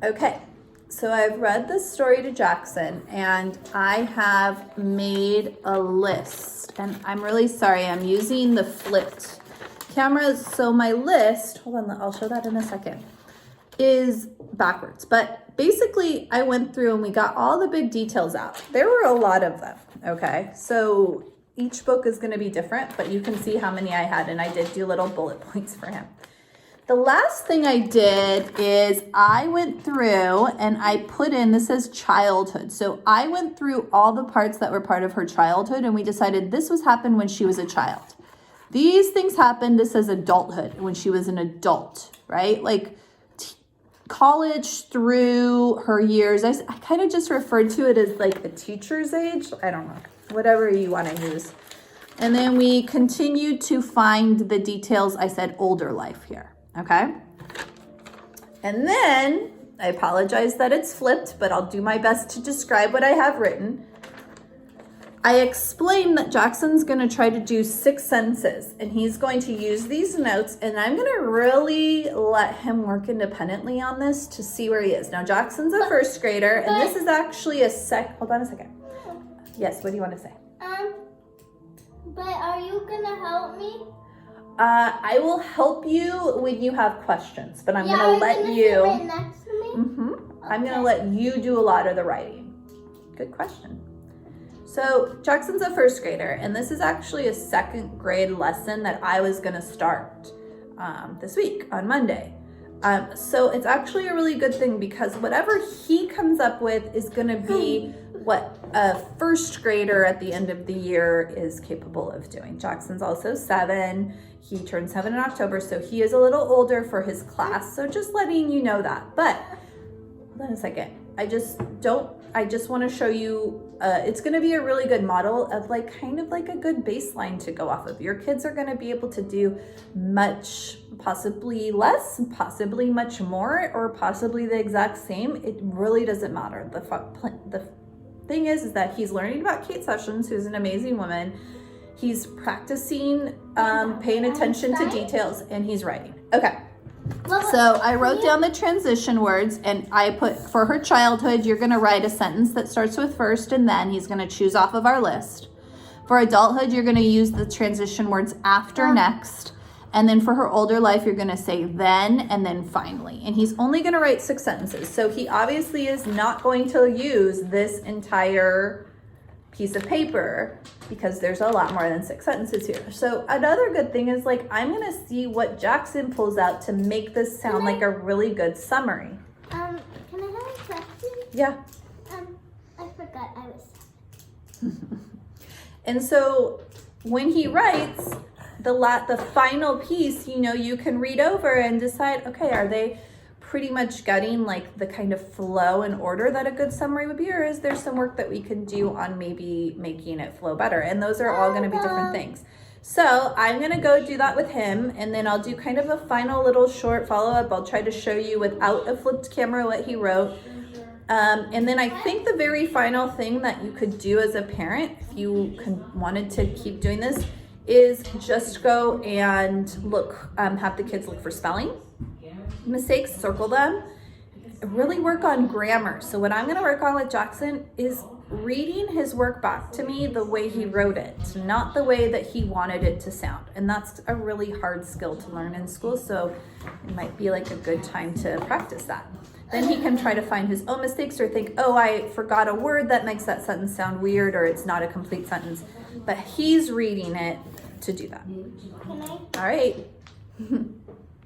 Okay, so I've read this story to Jackson and I have made a list. And I'm really sorry, I'm using the flipped cameras. So my list, hold on, I'll show that in a second, is backwards. But basically, I went through and we got all the big details out. There were a lot of them, okay? So each book is going to be different, but you can see how many I had, and I did do little bullet points for him. The last thing I did is I went through and I put in, this says childhood. So I went through all the parts that were part of her childhood and we decided this was happened when she was a child. These things happened, this says adulthood, when she was an adult, right? Like college through her years. I kind of just referred to it as like a teacher's age. I don't know, whatever you want to use. And then we continued to find the details. I said older life here. Okay. And then I apologize that it's flipped, but I'll do my best to describe what I have written. I explained that Jackson's going to try to do 6 sentences and he's going to use these notes, and I'm going to really let him work independently on this to see where he is. Now, Jackson's a first grader and this is actually hold on a second. Yes, what do you want to say? But are you going to help me? I will help you when you have questions, but I'm going to let you. Sit right next to me? Okay. I'm going to let you do a lot of the writing. Good question. So Jackson's a first grader, and this is actually a 2nd grade lesson that I was going to start this week on Monday. So it's actually a really good thing because whatever he comes up with is going to be what a first grader at the end of the year is capable of doing. Jackson's also 7. He turned 7 in October, so he is a little older for his class. So just letting you know that. But hold on a second. I just want to show you, it's going to be a really good model of like kind of like a good baseline to go off of. Your kids are going to be able to do much, possibly less, possibly much more, or possibly the exact same. It really doesn't matter. The thing is that he's learning about Kate Sessions, who's an amazing woman. He's practicing, paying attention to details, and he's writing. Okay. So I wrote down the transition words and I put for her childhood, you're going to write a sentence that starts with first and then. He's going to choose off of our list. For adulthood, you're going to use the transition words after, next. And then for her older life, you're going to say then and then finally. And he's only going to write 6 sentences. So he obviously is not going to use this entire piece of paper because there's a lot more than 6 sentences here. So another good thing is like I'm gonna see what Jackson pulls out to make this sound like a really good summary. Can I have a question? Yeah. I forgot I was. And so when he writes the final piece, you know, you can read over and decide, okay, are they pretty much getting like the kind of flow and order that a good summary would be, or is there some work that we can do on maybe making it flow better? And those are all going to be different things. So I'm going to go do that with him, and then I'll do kind of a final little short follow-up. I'll try to show you without a flipped camera what he wrote. And then I think the very final thing that you could do as a parent, if you wanted to keep doing this, is just go and look, have the kids look for spelling mistakes, circle them, really work on grammar. So what I'm going to work on with Jackson is reading his work back to me the way he wrote it, not the way that he wanted it to sound. And that's a really hard skill to learn in school. So it might be like a good time to practice that. Then he can try to find his own mistakes or think, oh, I forgot a word that makes that sentence sound weird, or it's not a complete sentence. But he's reading it to do that. Can I? All right.